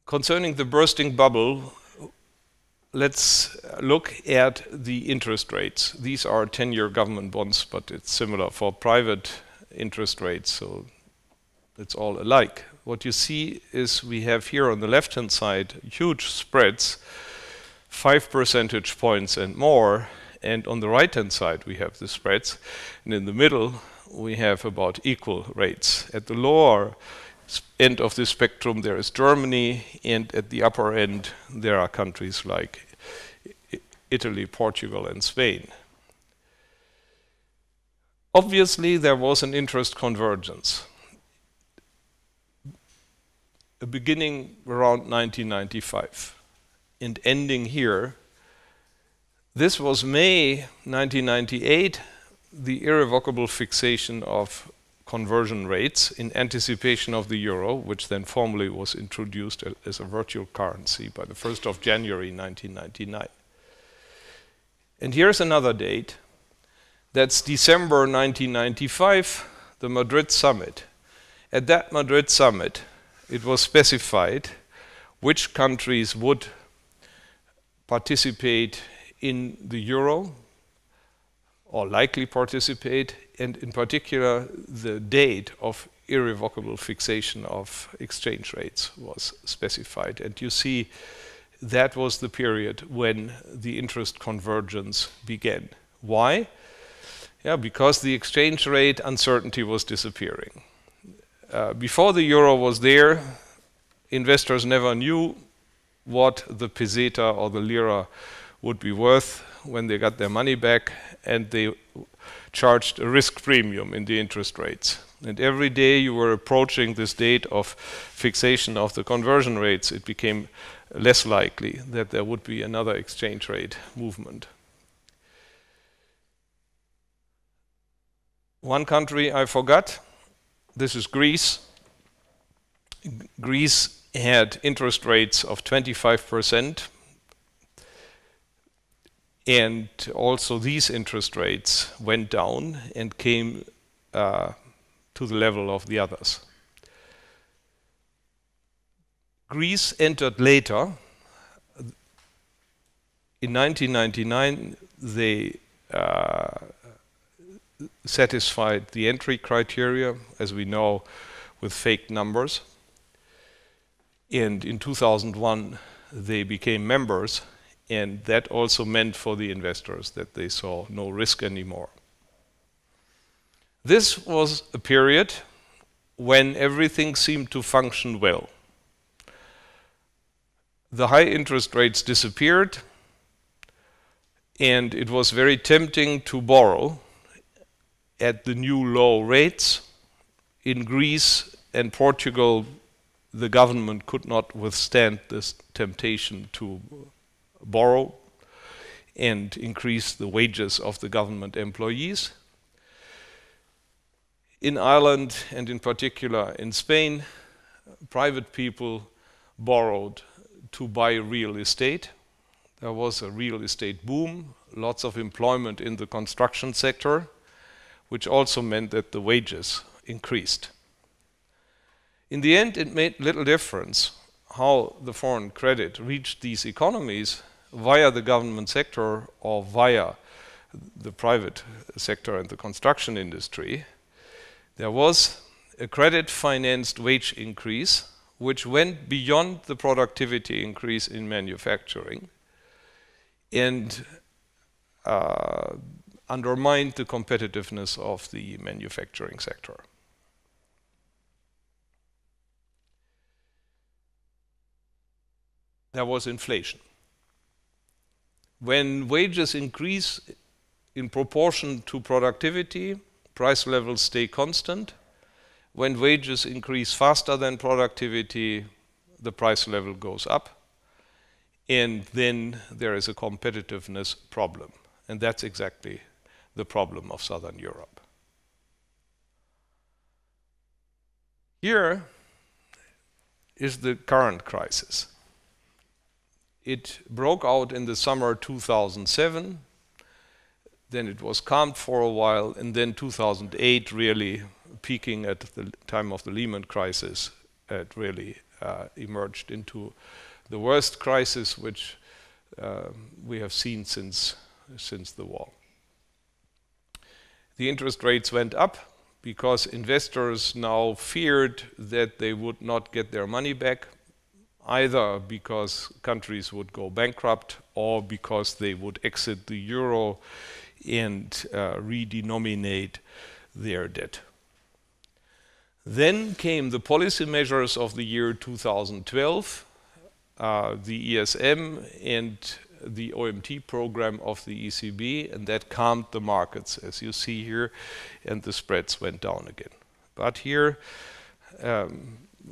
Concerning the bursting bubble, let's look at the interest rates. These are 10-year government bonds, but it's similar for private interest rates, so it's all alike. What you see is we have here on the left-hand side huge spreads, 5 percentage points and more, and on the right-hand side we have the spreads, and in the middle we have about equal rates. At the lower end of the spectrum there is Germany, and at the upper end there are countries like Italy, Portugal, and Spain. Obviously there was an interest convergence, beginning around 1995 and ending here. This was May 1998, the irrevocable fixation of conversion rates in anticipation of the euro, which then formally was introduced as a virtual currency by the 1st of January 1999. And here's another date. That's December 1995, the Madrid summit. At that Madrid summit, it was specified which countries would participate in the euro, or likely participate, and in particular the date of irrevocable fixation of exchange rates was specified. And you see that was the period when the interest convergence began. Why? Yeah, because the exchange rate uncertainty was disappearing. Before the euro was there, investors never knew what the peseta or the lira would be worth when they got their money back, and they charged a risk premium in the interest rates. And every day you were approaching this date of fixation of the conversion rates, it became less likely that there would be another exchange rate movement. One country I forgot, this is Greece. Greece had interest rates of 25%, and also these interest rates went down and came to the level of the others. Greece entered later. In 1999, they satisfied the entry criteria, as we know, with fake numbers. And in 2001, they became members, and that also meant for the investors that they saw no risk anymore. This was a period when everything seemed to function well. The high interest rates disappeared, and it was very tempting to borrow at the new low rates. In Greece and Portugal, the government could not withstand this temptation to borrow and increase the wages of the government employees. In Ireland, and in particular in Spain, private people borrowed to buy real estate. There was a real estate boom, lots of employment in the construction sector, which also meant that the wages increased. In the end, it made little difference how the foreign credit reached these economies, via the government sector or via the private sector and the construction industry. There was a credit-financed wage increase which went beyond the productivity increase in manufacturing and undermined the competitiveness of the manufacturing sector. There was inflation. When wages increase in proportion to productivity, price levels stay constant. When wages increase faster than productivity, the price level goes up. And then there is a competitiveness problem. And that's exactly the problem of Southern Europe. Here is the current crisis. It broke out in the summer 2007, then it was calmed for a while, and then 2008 really peaking at the time of the Lehman crisis, it really emerged into the worst crisis which we have seen since the war. The interest rates went up because investors now feared that they would not get their money back, either because countries would go bankrupt or because they would exit the euro and redenominate their debt. Then came the policy measures of the year 2012, the ESM and the OMT program of the ECB, and that calmed the markets, as you see here, and the spreads went down again. But here,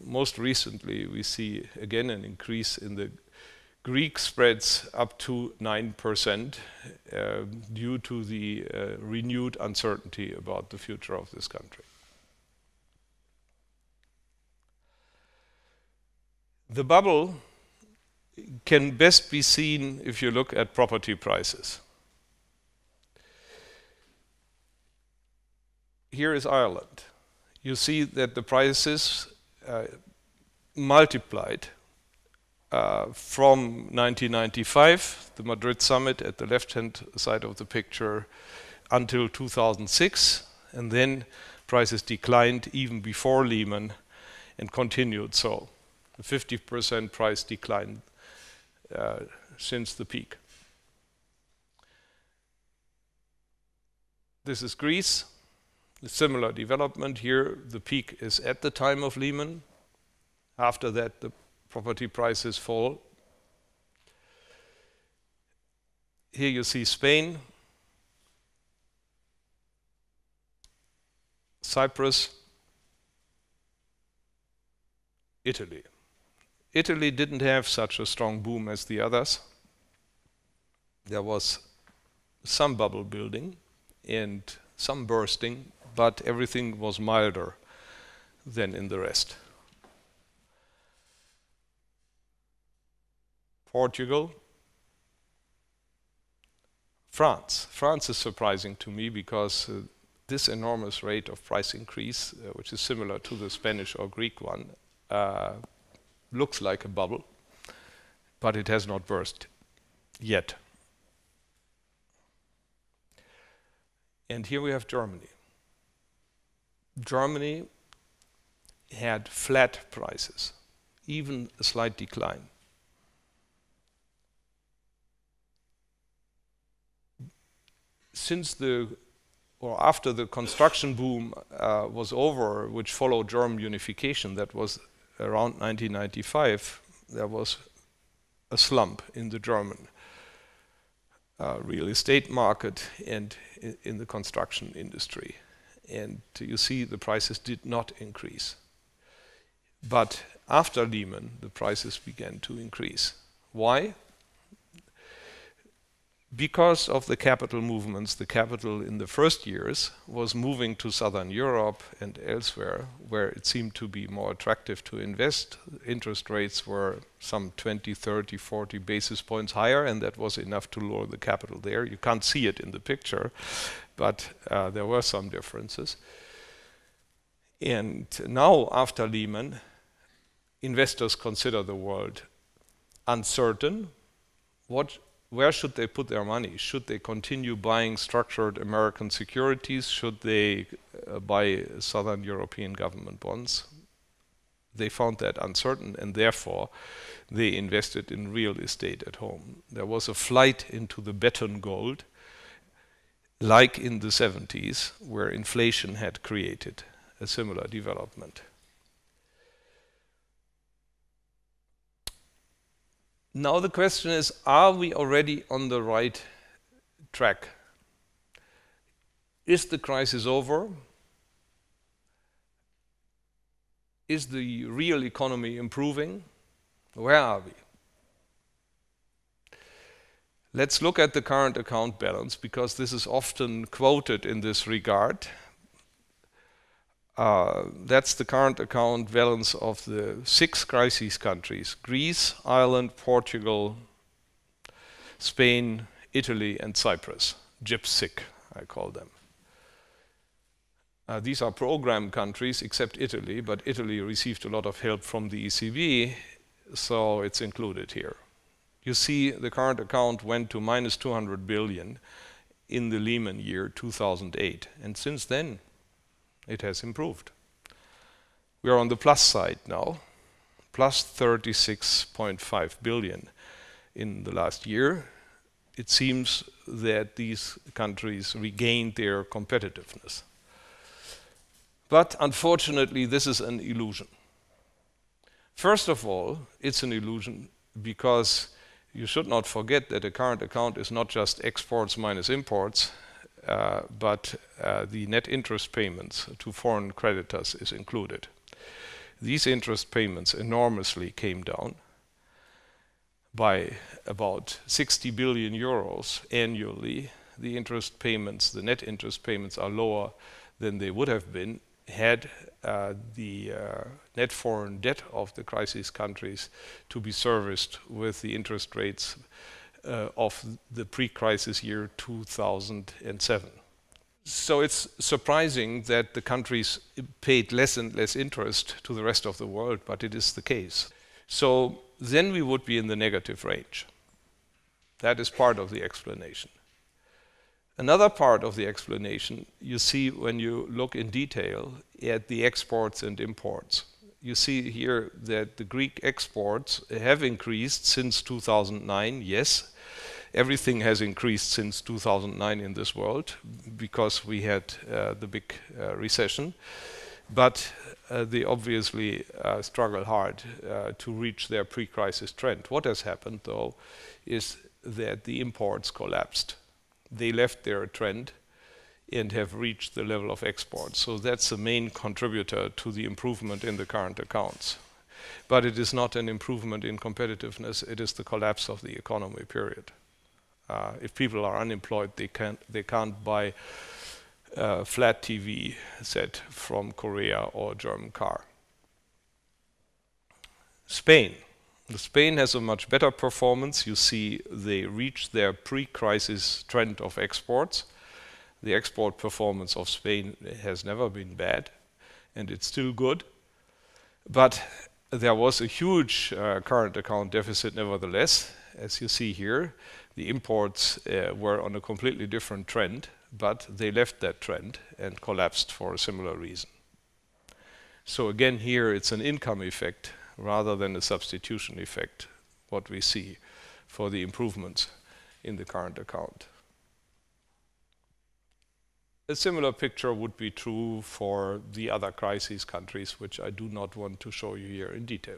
most recently, we see again an increase in the Greek spreads up to 9% due to the renewed uncertainty about the future of this country. The bubble can best be seen if you look at property prices. Here is Ireland. You see that the prices multiplied from 1995, the Madrid summit at the left-hand side of the picture, until 2006, and then prices declined even before Lehman and continued so. A 50% price decline since the peak. This is Greece. A similar development here. The peak is at the time of Lehman. After that, the property prices fall. Here you see Spain, Cyprus, Italy. Italy didn't have such a strong boom as the others. There was some bubble building and some bursting, but everything was milder than in the rest. Portugal, France. France is surprising to me because this enormous rate of price increase, which is similar to the Spanish or Greek one, looks like a bubble, but it has not burst yet. And here we have Germany. Germany had flat prices, even a slight decline. Since after the construction boom was over, which followed German unification, that was around 1995, there was a slump in the German real estate market and in the construction industry. And you see the prices did not increase. But after Lehman, the prices began to increase. Why? Because of the capital movements, the capital in the first years was moving to Southern Europe and elsewhere, where it seemed to be more attractive to invest. Interest rates were some 20, 30, 40 basis points higher, and that was enough to lower the capital there. You can't see it in the picture, but there were some differences. And now, after Lehman, investors consider the world uncertain. Where should they put their money? Should they continue buying structured American securities? Should they buy Southern European government bonds? They found that uncertain, and therefore they invested in real estate at home. There was a flight into the beton gold, like in the 70s, where inflation had created a similar development. Now the question is, are we already on the right track? Is the crisis over? Is the real economy improving? Where are we? Let's look at the current account balance, because this is often quoted in this regard. That's the current account balance of the 6 crisis countries: Greece, Ireland, Portugal, Spain, Italy, and Cyprus. GIPSIC, I call them. These are program countries, except Italy, but Italy received a lot of help from the ECB, so it's included here. You see the current account went to minus 200 billion in the Lehman year 2008, and since then it has improved. We are on the plus side now, plus 36.5 billion in the last year. It seems that these countries regained their competitiveness. But unfortunately, this is an illusion. First of all, it's an illusion because you should not forget that a current account is not just exports minus imports, but the net interest payments to foreign creditors is included. These interest payments enormously came down by about 60 billion euros annually. The interest payments, the net interest payments, are lower than they would have been had the net foreign debt of the crisis countries to be serviced with the interest rates of the pre-crisis year 2007. So it's surprising that the countries paid less and less interest to the rest of the world, but it is the case. So then we would be in the negative range. That is part of the explanation. Another part of the explanation you see when you look in detail at the exports and imports. You see here that the Greek exports have increased since 2009, yes. Everything has increased since 2009 in this world because we had the big recession. But they obviously struggle hard to reach their pre-crisis trend. What has happened, though, is that the imports collapsed. They left their trend and have reached the level of exports. So that's the main contributor to the improvement in the current accounts. But it is not an improvement in competitiveness, it is the collapse of the economy, period. If people are unemployed, they can't buy a flat TV set from Korea or a German car. Spain. Spain has a much better performance. You see they reached their pre-crisis trend of exports. The export performance of Spain has never been bad, and it's still good. But there was a huge current account deficit nevertheless. As you see here, the imports were on a completely different trend, but they left that trend and collapsed for a similar reason. So again, here it's an income effect rather than a substitution effect, what we see for the improvements in the current account. A similar picture would be true for the other crisis countries, which I do not want to show you here in detail.